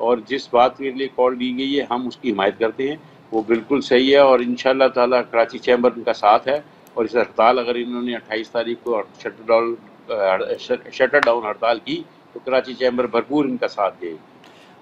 اور جس بات کے لیے کال دی گئی ہے ہم اس کی حمایت کرتے ہیں، وہ بالکل صحیح ہے، اور انشاءاللہ تعالیٰ کراچی چیمبر ان کا ساتھ ہے، اور اس ہڑتال اگر انہوں نے 28 تاریخ کو شٹر ڈاؤن ہڑتال کی تو کراچی چیمبر بھرپور ان کا ساتھ دے گی۔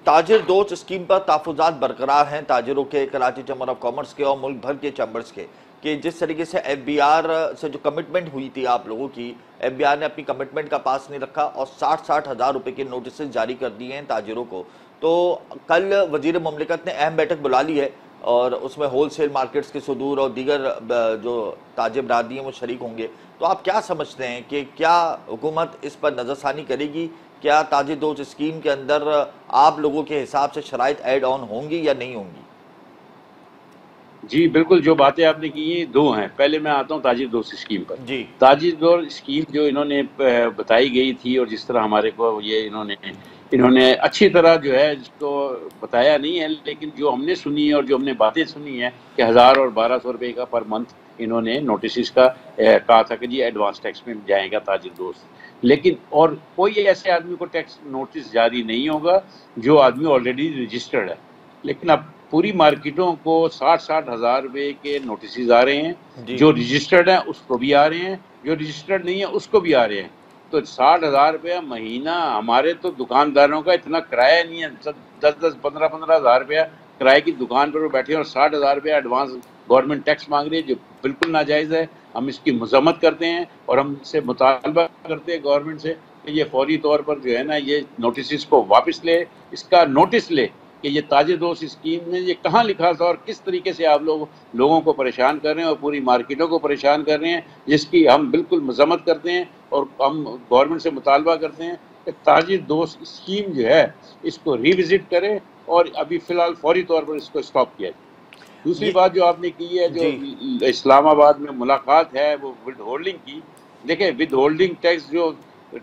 تاجر دوست اسکیم پر تحفظات برقرار ہیں تاجروں کے، کراچی چیمبر آف کامرس کے اور ملک بھر کے چیمبرز کے، کہ جس طریقے سے ایف بی آر سے جو کمٹمنٹ ہوئی تھی آپ لوگوں کی، ایف بی آر نے اپنی کمٹمنٹ کا پاس نہیں رکھا اور 60,000 روپے کے نوٹسز جاری کر دیے ہیں تاجروں کو۔ تو کل وزیر مملکت نے اہم بیٹھک بلا لی ہے اور اس میں ہول سیل مارکیٹس کے صدور اور دیگر جو تاجر برادری ہیں وہ شریک ہوں گے۔ تو آپ کیا سمجھتے ہیں کہ کیا حکومت اس پر نظر ثانی کرے گی؟ کیا تاجر دوست اسکیم کے اندر آپ لوگوں کے حساب سے شرائط ایڈ آن ہوں گی یا نہیں ہوں گی؟ جی بالکل، جو باتیں آپ نے کی ہیں دو ہیں۔ پہلے میں آتا ہوں تاجر دوست اسکیم پر۔ جی تاجر دوست اسکیم جو انہوں نے بتائی گئی تھی، اور جس طرح ہمارے کو یہ انہوں نے اچھی طرح جو ہے اس کو بتایا نہیں ہے، لیکن جو ہم نے سنی ہے اور جو ہم نے باتیں سنی ہیں کہ 1000 اور 1200 روپے کا پر منتھ انہوں نے نوٹسز کا کہا تھا کہ جی ایڈوانس ٹیکس میں جائے گا تاجر دوست، لیکن اور کوئی ایسے آدمی کو ٹیکس نوٹس جاری نہیں ہوگا جو آدمی آلریڈی رجسٹرڈ ہے۔ لیکن اب پوری مارکیٹوں کو 60,000 روپے کے نوٹسز آ رہے ہیں، جی جو رجسٹرڈ ہیں اس کو بھی آ رہے ہیں، جو رجسٹرڈ نہیں ہے اس کو بھی آ رہے ہیں۔ تو 60,000 روپیہ مہینہ، ہمارے تو دکانداروں کا اتنا کرایہ نہیں ہے، 15,000 روپیہ کرائے کی دکان پر وہ بیٹھے ہیں اور 60,000 روپیہ ایڈوانس گورنمنٹ ٹیکس مانگ رہی ہے، جو بالکل ناجائز ہے۔ ہم اس کی مذمت کرتے ہیں اور ہم سے مطالبہ کرتے ہیں گورنمنٹ سے کہ یہ فوری طور پر جو ہے نا یہ نوٹسز کو واپس لے، اس کا نوٹس لے کہ یہ تاجر دوست اسکیم میں یہ کہاں لکھا تھا اور کس طریقے سے آپ لوگوں کو پریشان کر رہے ہیں اور پوری مارکیٹوں کو پریشان کر رہے ہیں، جس کی ہم بالکل مذمت کرتے ہیں، اور ہم گورنمنٹ سے مطالبہ کرتے ہیں کہ تاجر دوست اسکیم جو ہے اس کو ریوزٹ کرے اور ابھی فی الحال فوری طور پر اس کو اسٹاپ کیا جائے۔ دوسری یہ بات جو آپ نے کی ہے، جو جی اسلام آباد میں ملاقات ہے وہ ود ہولڈنگ کی، دیکھیں ود ہولڈنگ ٹیکس جو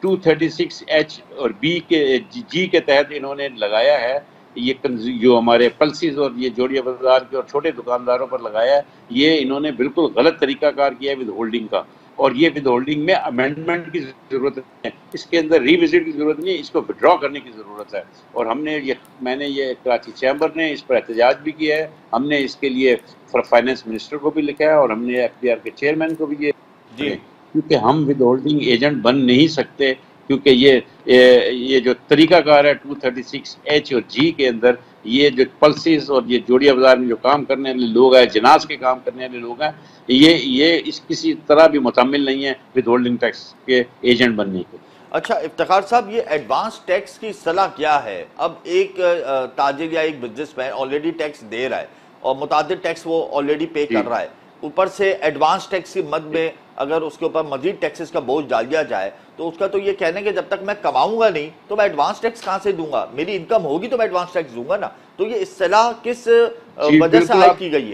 236H اور جی کے تحت انہوں نے لگایا ہے، یہ جو ہمارے پلسیز اور یہ جوڑیہ بازار کے اور چھوٹے دکانداروں پر لگایا ہے، یہ انہوں نے بالکل غلط طریقہ کار کیا ہے ود ہولڈنگ کا، اور یہ ود ہولڈنگ میں امینڈمنٹ کی ضرورت ہے، اس کے اندر ریوزٹ کی ضرورت نہیں ہے، اس کو وڈرا کرنے کی ضرورت ہے۔ اور میں نے یہ کراچی چیمبر نے اس پر احتجاج بھی کیا ہے، ہم نے اس کے لیے فائنانس منسٹر کو بھی لکھا ہے اور ہم نے ایف بی آر کے چیئرمین کو بھی جی کیونکہ ہم ود ہولڈنگ ایجنٹ بن نہیں سکتے، کیونکہ یہ جو طریقہ کار ہے 236H اور جی کے اندر، یہ جو پلسز اور یہ جوڑیہ بازار میں جو کام کرنے والے لوگ ہیں، جناز کے کام کرنے والے لوگ ہیں، یہ اس کسی طرح بھی متعمل نہیں ہے ود ہولڈنگ ٹیکس کے ایجنٹ بننے کے۔ اچھا افتخار صاحب، یہ ایڈوانس ٹیکس کی اصطلاح کیا ہے؟ اب ایک تاجر یا ایک بزنس مین آلریڈی ٹیکس دے رہا ہے اور متعدد ٹیکس وہ آلریڈی پے جی کر رہا ہے، اوپر سے ایڈوانس ٹیکس کی مد میں اگر اس کے اوپر مزید ٹیکسز کا بوجھ ڈال دیا جائے تو اس کا تو یہ کہنے کہ جب تک میں کماؤں گا نہیں تو میں ایڈوانس ٹیکس کہاں سے دوں گا؟ میری انکم ہوگی تو میں ایڈوانس ٹیکس دوں گا نا۔ تو یہ اصطلاح کس جی وجہ سے بالکل، عائد آپ کی گئی ہے؟